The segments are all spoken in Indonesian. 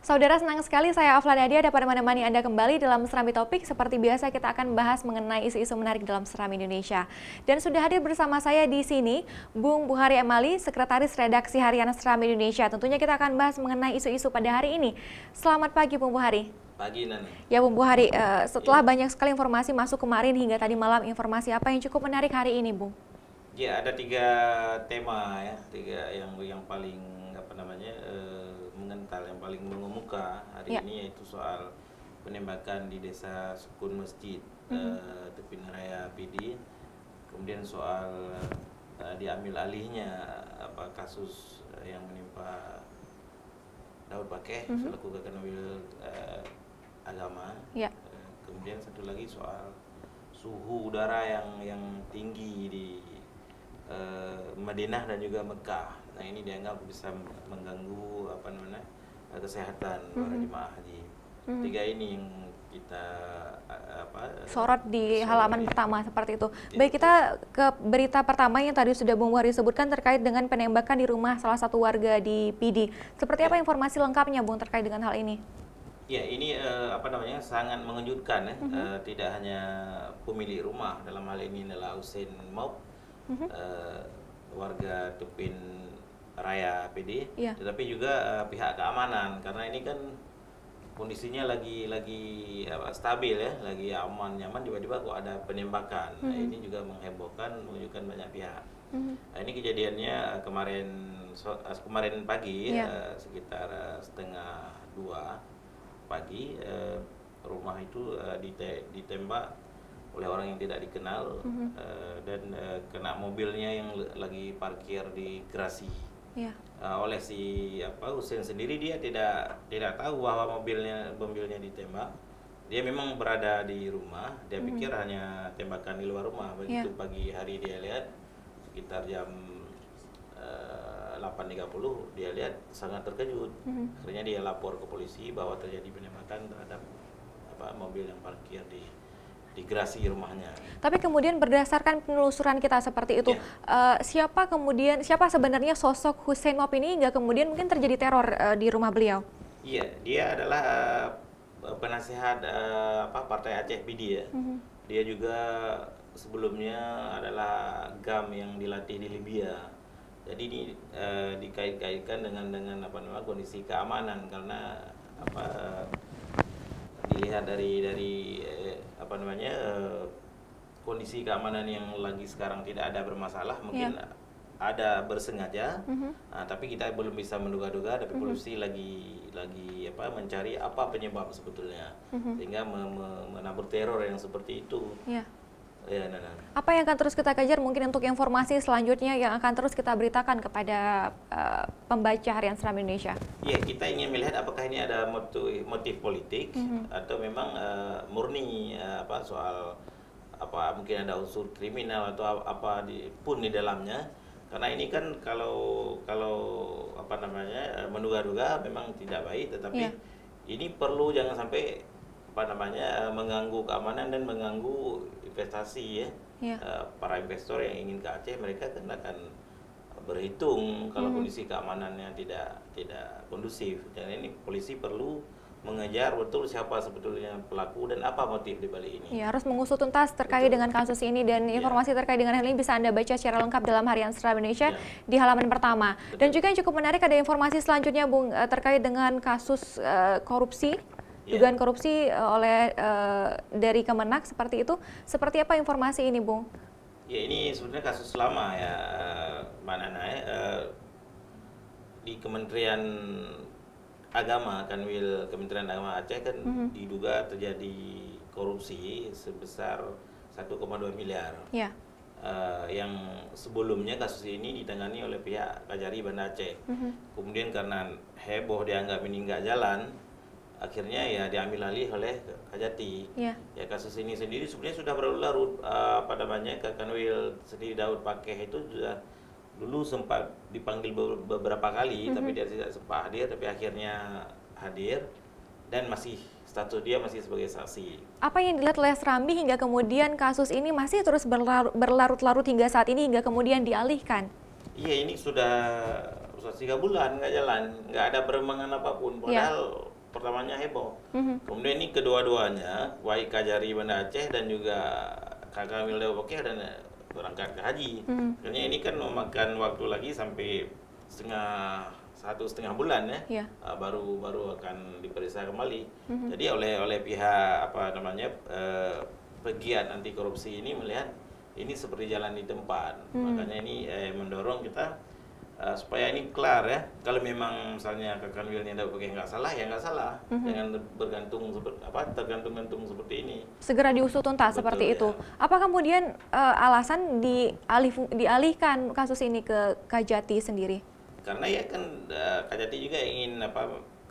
Saudara, senang sekali saya Afla Nadia dapat menemani Anda kembali dalam Serambi Topik. Seperti biasa kita akan bahas mengenai isu-isu menarik dalam Serambi Indonesia. Dan sudah hadir bersama saya di sini Bung Buhari Emali, Sekretaris Redaksi Harian Serambi Indonesia. Tentunya kita akan bahas mengenai isu-isu pada hari ini. Selamat pagi Bung Buhari. Pagi Nana. Ya Bung Buhari, setelah banyak sekali informasi masuk kemarin hingga tadi malam, informasi apa yang cukup menarik hari ini Bung? Ya, ada 3 tema ya, 3 yang paling mengental, yang paling mengemuka hari ini, yaitu soal penembakan di Desa Sukun Masjid, Tepin Raya PD, kemudian soal diambil alihnya kasus yang menimpa Daud Bakeh selaku Kakanwil Agama. Kemudian satu lagi soal suhu udara yang tinggi di Madinah dan juga Mekah. Nah, ini dianggap bisa mengganggu kesehatan para jemaah haji. 3 ini yang kita sorot di halaman pertama seperti itu. Baik, kita ke berita pertama yang tadi sudah Bung Buhari sebutkan terkait dengan penembakan di rumah salah satu warga di PD. Seperti apa informasi lengkapnya Bung terkait dengan hal ini? Ya, ini sangat mengejutkan ya. Tidak hanya pemilik rumah, dalam hal ini adalah Husein Maub, warga Tepin Raya PD, tetapi juga pihak keamanan, karena ini kan kondisinya lagi stabil ya, lagi aman nyaman, tiba-tiba kok ada penembakan. Nah, ini juga menghebohkan, menunjukkan banyak pihak. Nah, ini kejadiannya kemarin pagi, sekitar 1:30 pagi, rumah itu ditembak oleh orang yang tidak dikenal, dan kena mobilnya yang lagi parkir di garasi. Oleh si Husein sendiri, dia tidak tahu bahwa mobilnya ditembak. Dia memang berada di rumah, dia pikir hanya tembakan di luar rumah. Begitu pagi hari dia lihat sekitar jam 8:30, dia lihat sangat terkejut. Akhirnya dia lapor ke polisi bahwa terjadi penembakan terhadap mobil yang parkir di garasi rumahnya. Tapi kemudian berdasarkan penelusuran kita seperti itu, siapa sebenarnya sosok Husein Maub ini hingga kemudian mungkin terjadi teror di rumah beliau? Iya, dia adalah penasihat Partai Aceh PD ya. Dia juga sebelumnya adalah GAM yang dilatih di Libya. Jadi ini dikait-kaitkan dengan kondisi keamanan, karena dilihat dari kondisi keamanan yang lagi sekarang tidak ada bermasalah, mungkin ada bersengaja, tapi kita belum bisa menduga-duga. Tapi polisi lagi mencari apa penyebab sebetulnya sehingga menabur teror yang seperti itu. Ya, Nana. Apa yang akan terus kita kejar mungkin untuk informasi selanjutnya yang akan terus kita beritakan kepada pembaca Harian Serambi Indonesia? Ya, kita ingin melihat apakah ini ada motif politik atau memang murni soal mungkin ada unsur kriminal atau pun di dalamnya. Karena ini kan kalau menduga-duga memang tidak baik, tetapi ini perlu jangan sampai mengganggu keamanan dan mengganggu investasi ya. Para investor yang ingin ke Aceh, mereka kan akan berhitung kalau kondisi keamanannya tidak kondusif. Dan ini polisi perlu mengejar betul siapa sebetulnya pelaku dan apa motif di balik ini. Ya, harus mengusut tuntas terkait dengan kasus ini, dan informasi terkait dengan hal ini bisa Anda baca secara lengkap dalam Harian Serambi Indonesia di halaman pertama. Dan juga yang cukup menarik, ada informasi selanjutnya Bung terkait dengan kasus korupsi. Dugaan korupsi oleh dari Kemenak seperti itu. Seperti apa informasi ini, Bung? Ya, ini sebenarnya kasus lama ya, Mbak Nana. Di Kementerian Agama, Kementerian Agama Aceh kan diduga terjadi korupsi sebesar 1,2 miliar. Yang sebelumnya kasus ini ditangani oleh pihak Kajari Banda Aceh. Kemudian karena heboh dianggap ini nggak jalan, akhirnya ya diambil alih oleh Kajati. Ya, kasus ini sendiri sebenarnya sudah berlarut. Kakanwil sendiri Daud Bakeh itu sudah dulu sempat dipanggil beberapa kali, tapi dia tidak sempat hadir. Tapi akhirnya hadir dan status dia masih sebagai saksi. Apa yang dilihat oleh Serambi hingga kemudian kasus ini masih terus berlarut-larut hingga saat ini hingga kemudian dialihkan? Iya, ini sudah 3 bulan nggak jalan, nggak ada perkembangan apapun. Padahal pertamanya heboh. Kemudian ini kedua-duanya, baik Kajari Banda Aceh dan juga Kakak Wilda Bokeh dan berangkat ke haji. Karena ini kan memakan waktu lagi sampai 1,5 bulan ya, baru akan diperiksa kembali. Jadi oleh pihak pegiat anti korupsi ini melihat ini seperti jalan di tempat. Makanya ini mendorong kita supaya ini kelar ya. Kalau memang misalnya Kakak Wilda Bokeh nggak salah, ya nggak salah. Jangan tergantung seperti ini. Segera diusut tuntas. Betul, seperti itu. Apa kemudian alasan dialihkan kasus ini ke Kajati sendiri? Karena ya kan Kajati juga ingin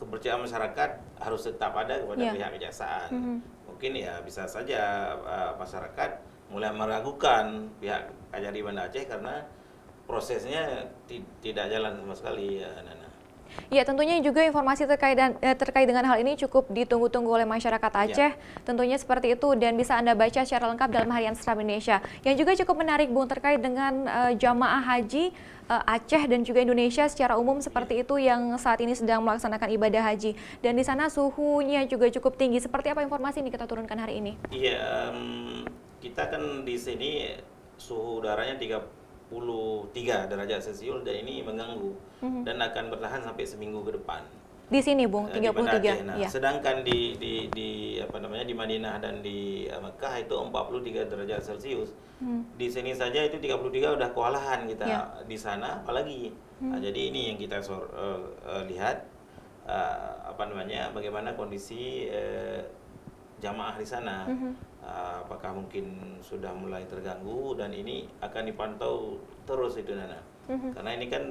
kepercayaan masyarakat harus tetap ada kepada pihak kejaksaan. Mungkin ya bisa saja masyarakat mulai meragukan pihak Kajari Banda Aceh karena prosesnya tidak jalan sama sekali ya, Nana. Ya, tentunya juga informasi terkait dengan hal ini cukup ditunggu-tunggu oleh masyarakat Aceh. Tentunya seperti itu, dan bisa Anda baca secara lengkap dalam Harian Seram Indonesia. Yang juga cukup menarik, Bung, terkait dengan jamaah haji Aceh dan juga Indonesia secara umum seperti itu yang saat ini sedang melaksanakan ibadah haji. Dan di sana suhunya juga cukup tinggi. Seperti apa informasi ini kita turunkan hari ini? Iya, kita kan di sini suhu udaranya 33 derajat Celcius dan ini mengganggu dan akan bertahan sampai seminggu ke depan. Di sini, Bung, 33. Nah, sedangkan di Madinah dan di Mekah itu 43 derajat Celcius. Di sini saja itu 33 udah kewalahan kita di sana, apalagi. Nah, jadi ini yang kita lihat bagaimana kondisi jamaah di sana. Apakah mungkin sudah mulai terganggu, dan ini akan dipantau terus itu, Nana. Karena ini kan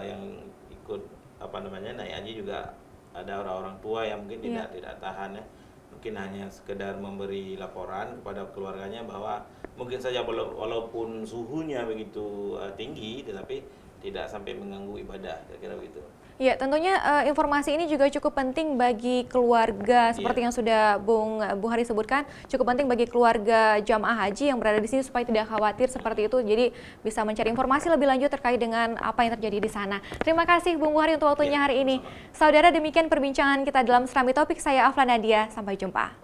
yang ikut naik haji juga ada orang-orang tua yang mungkin tidak tahan ya. Mungkin hanya sekedar memberi laporan kepada keluarganya bahwa mungkin saja walaupun suhunya begitu tinggi, tetapi tidak sampai mengganggu ibadah, kira-kira begitu. Ya, tentunya informasi ini juga cukup penting bagi keluarga, seperti yang sudah Bung Hari sebutkan, cukup penting bagi keluarga jamaah haji yang berada di sini supaya tidak khawatir seperti itu. Jadi bisa mencari informasi lebih lanjut terkait dengan apa yang terjadi di sana. Terima kasih Bung Hari untuk waktunya hari ini. Saudara, demikian perbincangan kita dalam Serambi Topik. Saya Afla Nadia, sampai jumpa.